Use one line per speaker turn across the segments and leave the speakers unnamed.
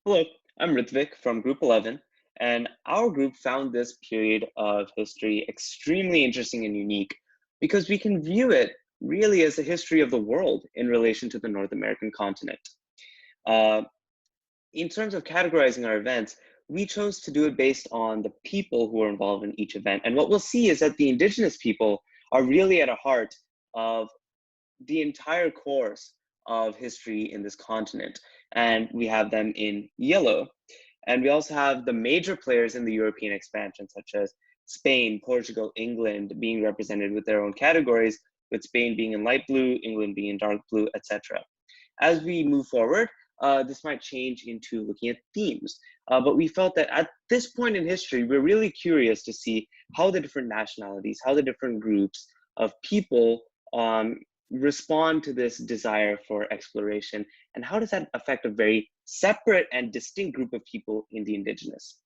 Hello, I'm Ritvik from Group 11, and our group found this period of history extremely interesting and unique because we can view it really as a history of the world in relation to the North American continent. Uh, in terms of categorizing our events, we chose to do it based on the people who are involved in each event. And what we'll see is that the indigenous people are really at the heart of the entire course of history in this continent. And we have them in yellow. And we also have the major players in the European expansion, such as Spain, Portugal, England, being represented with their own categories, with Spain being in light blue, England being in dark blue, etc. As we move forward, this might change into looking at themes. But we felt that at this point in history, we're really curious to see how the different nationalities, how the different groups of people respond to this desire for exploration, and how does that affect a very separate and distinct group of people in the indigenous.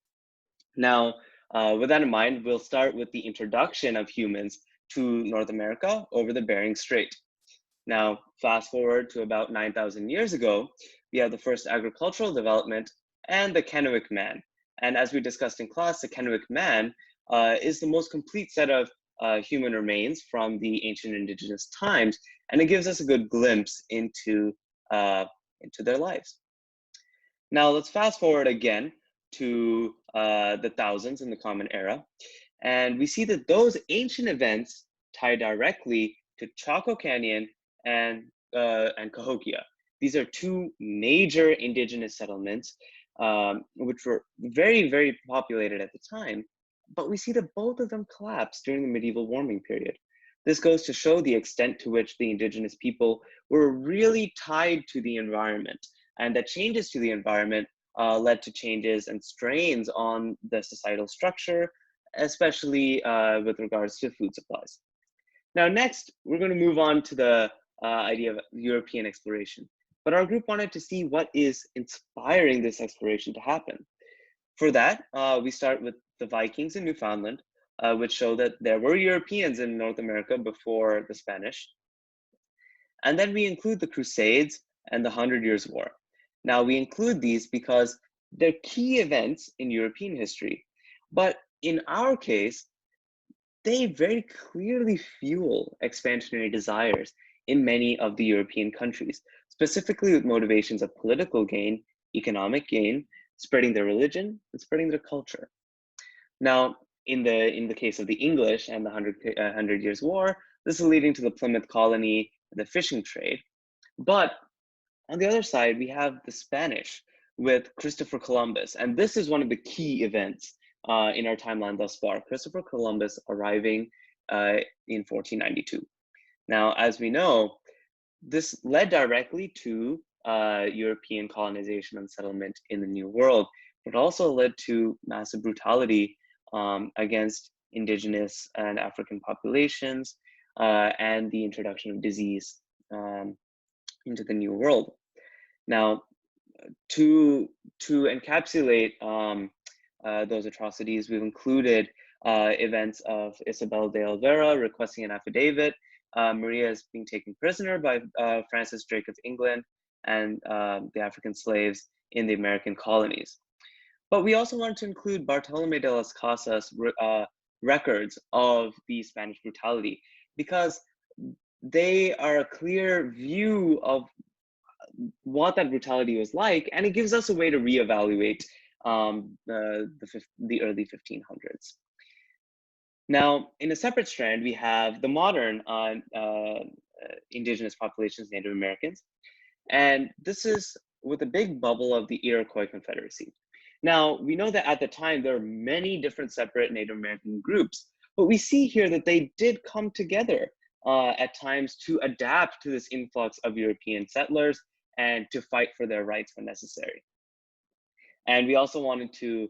Now, with that in mind, we'll start with the introduction of humans to North America over the Bering Strait. Now, fast forward to about 9,000 years ago, we have the first agricultural development and the Kennewick Man. And as we discussed in class, the Kennewick Man is the most complete set of human remains from the ancient indigenous times, and it gives us a good glimpse into their lives. Now, let's fast forward again to the thousands in the Common Era, and we see that those ancient events tie directly to Chaco Canyon and Cahokia. These are two major indigenous settlements, which were very, very populated at the time, but we see that both of them collapsed during the medieval warming period. This goes to show the extent to which the indigenous people were really tied to the environment, and that changes to the environment led to changes and strains on the societal structure, especially with regards to food supplies. Now, next, we're going to move on to the idea of European exploration. But our group wanted to see what is inspiring this exploration to happen. For that, we start with the Vikings in Newfoundland, which show that there were Europeans in North America before the Spanish. And then we include the Crusades and the Hundred Years' War. Now, we include these because they're key events in European history. But in our case, they very clearly fuel expansionary desires in many of the European countries, specifically with motivations of political gain, economic gain, spreading their religion, and spreading their culture. Now, in the case of the English and the Hundred Years' War, this is leading to the Plymouth colony, the fishing trade. But on the other side, we have the Spanish with Christopher Columbus, and this is one of the key events in our timeline thus far. Christopher Columbus arriving in 1492. Now, as we know, this led directly to European colonization and settlement in the New World, but also led to massive brutality against indigenous and African populations and the introduction of disease into the New World. Now, to encapsulate those atrocities, we've included events of Isabel de Oliveira requesting an affidavit, Maria is being taken prisoner by Francis Drake of England, and the African slaves in the American colonies. But we also wanted to include Bartolome de las Casas records of the Spanish brutality, because they are a clear view of what that brutality was like, and it gives us a way to reevaluate the early 1500s. Now, in a separate strand, we have the modern indigenous populations, Native Americans, and this is with a big bubble of the Iroquois Confederacy. Now, we know that at the time, there are many different separate Native American groups, but we see here that they did come together at times to adapt to this influx of European settlers and to fight for their rights when necessary. And we also wanted to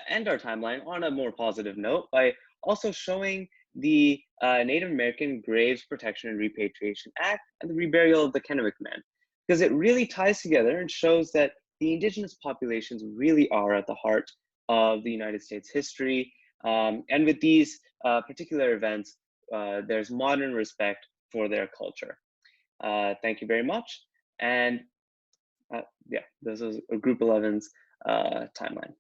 end our timeline on a more positive note by also showing the Native American Graves Protection and Repatriation Act and the reburial of the Kennewick Man, because it really ties together and shows that the indigenous populations really are at the heart of the United States history. And with these particular events, there's modern respect for their culture. Thank you very much. And Yeah, this is a Group 11's timeline.